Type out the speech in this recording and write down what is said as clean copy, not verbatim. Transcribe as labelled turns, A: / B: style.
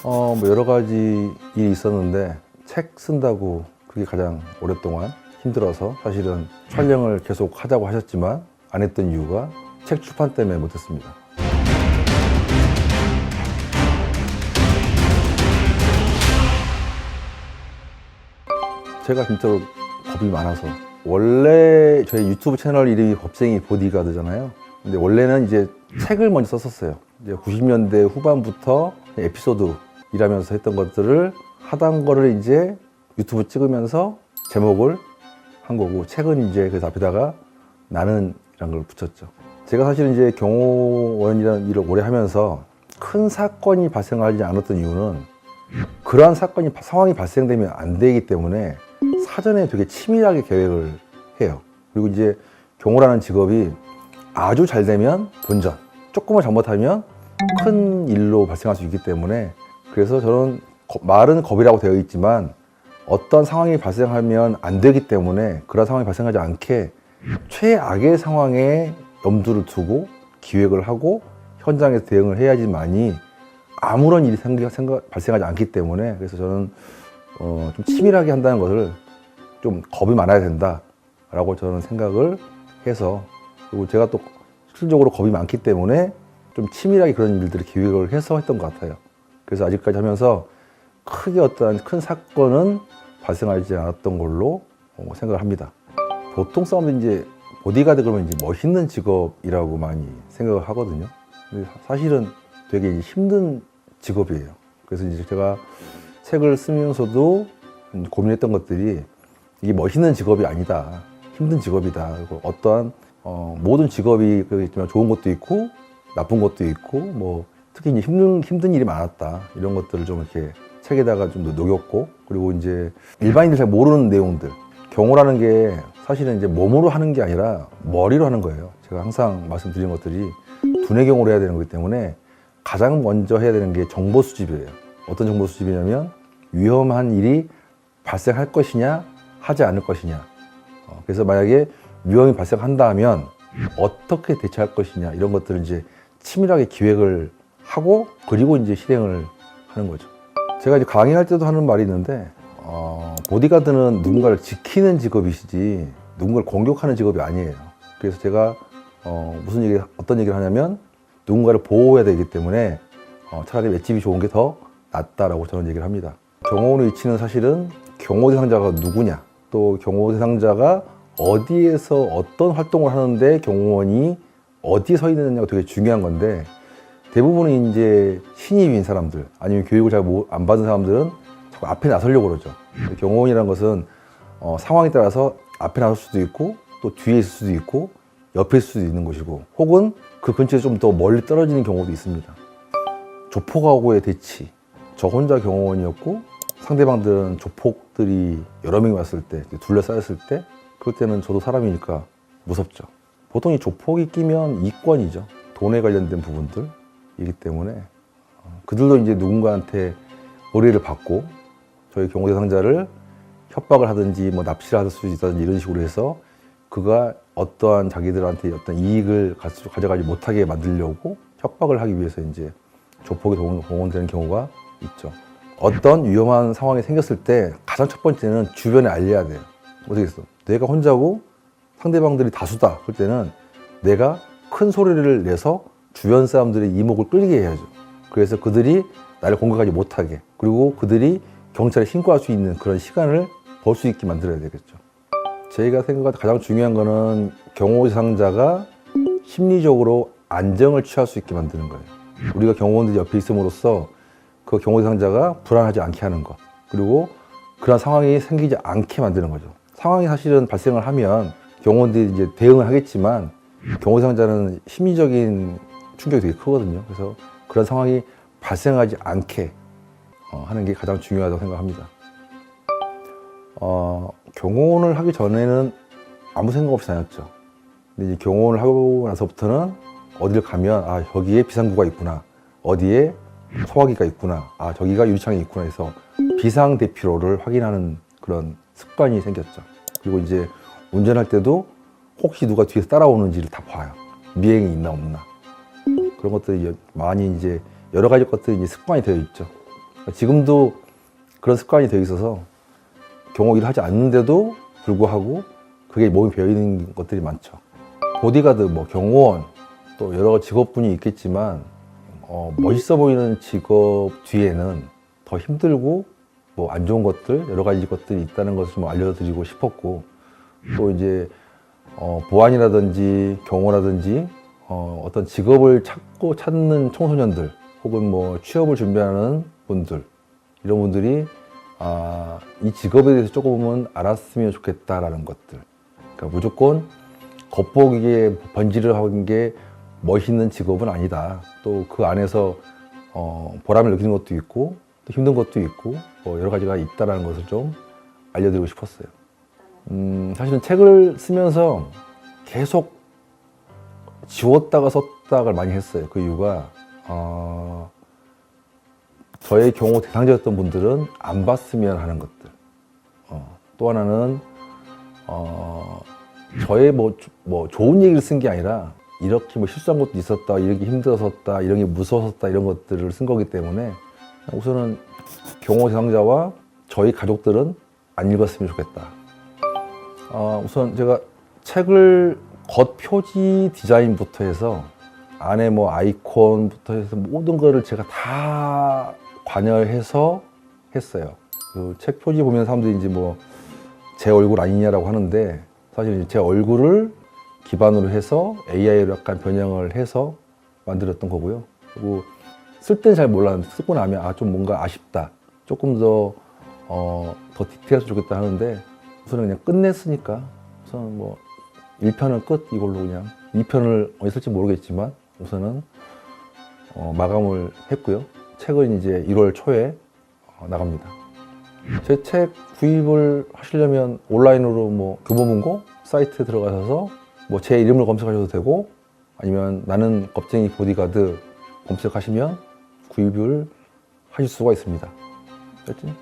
A: 뭐 여러 가지 일이 있었는데 책 쓴다고 그게 가장 오랫동안 힘들어서 사실은 촬영을 계속 하자고 하셨지만 안 했던 이유가 책 출판 때문에 못했습니다. 제가 진짜로 겁이 많아서 원래 저희 유튜브 채널 이름이 겁쟁이 보디가드잖아요. 근데 원래는 이제 책을 먼저 썼었어요. 이제 90년대 후반부터 에피소드 일하면서 했던 것들을 하던 거를 이제 유튜브 찍으면서 제목을 한 거고 책은 이제 그 앞에다가 나는 이란 걸 붙였죠. 제가 사실은 이제 경호원이라는 일을 오래 하면서 큰 사건이 발생하지 않았던 이유는 그러한 상황이 발생되면 안 되기 때문에 사전에 되게 치밀하게 계획을 해요. 그리고 이제 경호라는 직업이 아주 잘 되면 본전, 조금만 잘못하면 큰 일로 발생할 수 있기 때문에 그래서 저는 말은 겁이라고 되어 있지만 어떤 상황이 발생하면 안 되기 때문에 그런 상황이 발생하지 않게 최악의 상황에 염두를 두고 기획을 하고 현장에서 대응을 해야지만이 아무런 일이 발생하지 않기 때문에 그래서 저는 좀 치밀하게 한다는 것을 좀 겁이 많아야 된다라고 저는 생각을 해서 그리고 제가 또 실질적으로 겁이 많기 때문에 좀 치밀하게 그런 일들을 기획을 해서 했던 것 같아요. 그래서 아직까지 하면서 크게 어떠한 큰 사건은 발생하지 않았던 걸로 생각을 합니다. 보통 사람들이 이제 보디가드 그러면 이제 멋있는 직업이라고 많이 생각을 하거든요. 근데 사실은 되게 이제 힘든 직업이에요. 그래서 이제 제가 책을 쓰면서도 고민했던 것들이 이게 멋있는 직업이 아니다. 힘든 직업이다. 그리고 어떠한 모든 직업이 있지만 좋은 것도 있고 나쁜 것도 있고 뭐 특히 이제 힘든 일이 많았다. 이런 것들을 좀 이렇게 책에다가 좀 녹였고 그리고 이제 일반인들 잘 모르는 내용들 경호라는 게 사실은 이제 몸으로 하는 게 아니라 머리로 하는 거예요. 제가 항상 말씀드린 것들이 두뇌 경호를 해야 되는 거기 때문에 가장 먼저 해야 되는 게 정보 수집이에요. 어떤 정보 수집이냐면 위험한 일이 발생할 것이냐 하지 않을 것이냐. 그래서 만약에 위험이 발생한다 하면 어떻게 대처할 것이냐 이런 것들을 이제 치밀하게 기획을 하고 그리고 이제 실행을 하는 거죠. 제가 이제 강의할 때도 하는 말이 있는데 보디가드는 누군가를 지키는 직업이시지 누군가를 공격하는 직업이 아니에요. 그래서 제가 어떤 얘기를 하냐면 누군가를 보호해야 되기 때문에 차라리 맷집이 좋은 게 더 낫다라고 저는 얘기를 합니다. 경호원의 위치는 사실은 경호 대상자가 누구냐 또 경호 대상자가 어디에서 어떤 활동을 하는데 경호원이 어디에 서 있느냐가 되게 중요한 건데 대부분은 이제 신입인 사람들 아니면 교육을 잘 안 받은 사람들은 자꾸 앞에 나서려고 그러죠. 경호원이라는 것은 상황에 따라서 앞에 나설 수도 있고 또 뒤에 있을 수도 있고 옆에 있을 수도 있는 것이고 혹은 그 근처에서 좀 더 멀리 떨어지는 경우도 있습니다. 조폭하고의 대치 저 혼자 경호원이었고 상대방들은 조폭들이 여러 명이 왔을 때 둘러싸였을 때 그럴 때는 저도 사람이니까 무섭죠. 보통 이 조폭이 끼면 이권이죠. 돈에 관련된 부분들이기 때문에 그들도 이제 누군가한테 의뢰를 받고 저희 경호 대상자를 협박을 하든지 뭐 납치를 할 수 있다든지 이런 식으로 해서 그가 어떠한 자기들한테 어떤 이익을 가져가지 못하게 만들려고 협박을 하기 위해서 이제 조폭이 동원되는 경우가 있죠. 어떤 위험한 상황이 생겼을 때 가장 첫 번째는 주변에 알려야 돼요. 어떻게 했어? 내가 혼자고 상대방들이 다수다. 그럴 때는 내가 큰 소리를 내서 주변 사람들의 이목을 끌게 해야죠. 그래서 그들이 나를 공격하지 못하게 그리고 그들이 경찰에 신고할 수 있는 그런 시간을 벌 수 있게 만들어야 되겠죠. 저희가 생각할 때 가장 중요한 거는 경호 대상자가 심리적으로 안정을 취할 수 있게 만드는 거예요. 우리가 경호원들이 옆에 있음으로써 그 경호 대상자가 불안하지 않게 하는 것 그리고 그런 상황이 생기지 않게 만드는 거죠. 상황이 사실은 발생을 하면 경호원들이 이제 대응을 하겠지만 경호 대상자는 심리적인 충격이 되게 크거든요. 그래서 그런 상황이 발생하지 않게 하는 게 가장 중요하다고 생각합니다. 경호원을 하기 전에는 아무 생각 없이 다녔죠. 근데 이제 경호원을 하고 나서부터는 어딜 가면 여기에 비상구가 있구나, 어디에 소화기가 있구나, 저기가 유리창이 있구나 해서 비상대피로를 확인하는 그런 습관이 생겼죠. 그리고 이제 운전할 때도 혹시 누가 뒤에서 따라오는지를 다 봐요. 미행이 있나 없나. 그런 것들이 많이 이제 여러 가지 것들이 이제 습관이 되어 있죠. 지금도 그런 습관이 되어 있어서 경호 일을 하지 않는데도 불구하고 그게 몸에 배어 있는 것들이 많죠. 보디가드, 뭐 경호원, 또 여러 직업군이 있겠지만 멋있어 보이는 직업 뒤에는 더 힘들고 뭐 안 좋은 것들, 여러 가지 것들이 있다는 것을 좀 알려드리고 싶었고, 또 이제 보안이라든지 경호라든지 어떤 직업을 찾는 청소년들 혹은 뭐 취업을 준비하는 분들, 이런 분들이 이 직업에 대해서 조금은 알았으면 좋겠다라는 것들. 그러니까 무조건 겉보기에 번지를 하는 게 멋있는 직업은 아니다. 또 그 안에서 보람을 느끼는 것도 있고 또 힘든 것도 있고 뭐 여러 가지가 있다라는 것을 좀 알려드리고 싶었어요. 사실은 책을 쓰면서 계속 지웠다가 썼다가 많이 했어요. 그 이유가 저의 경우 대상자였던 분들은 안 봤으면 하는 것들. 또 하나는 저의 뭐 좋은 얘기를 쓴 게 아니라 이렇게 뭐 실수한 것도 있었다, 이렇게 힘들었었다, 이런 게 무서웠었다, 이런 것들을 쓴 거기 때문에 우선은 경호 대상자와 저희 가족들은 안 읽었으면 좋겠다. 우선 제가 책을 겉 표지 디자인부터 해서 안에 뭐 아이콘부터 해서 모든 거를 제가 다 관여해서 했어요. 그 책 표지 보면 사람들이 이제 뭐 제 얼굴 아니냐라고 하는데, 사실 제 얼굴을 기반으로 해서 AI로 약간 변형을 해서 만들었던 거고요. 그리고 쓸 때는 잘 몰랐는데 쓰고 나면 좀 뭔가 아쉽다, 조금 더 디테일해서 좋겠다 하는데, 우선은 그냥 끝냈으니까 우선 뭐 1편은 끝, 이걸로 그냥 2편을 어디 쓸지 모르겠지만 우선은 마감을 했고요. 책은 이제 1월 초에 나갑니다. 제 책 구입을 하시려면 온라인으로 뭐 교보문고 사이트에 들어가셔서 뭐 제 이름을 검색하셔도 되고, 아니면 나는 겁쟁이 보디가드 검색하시면 구입을 하실 수가 있습니다. 됐지?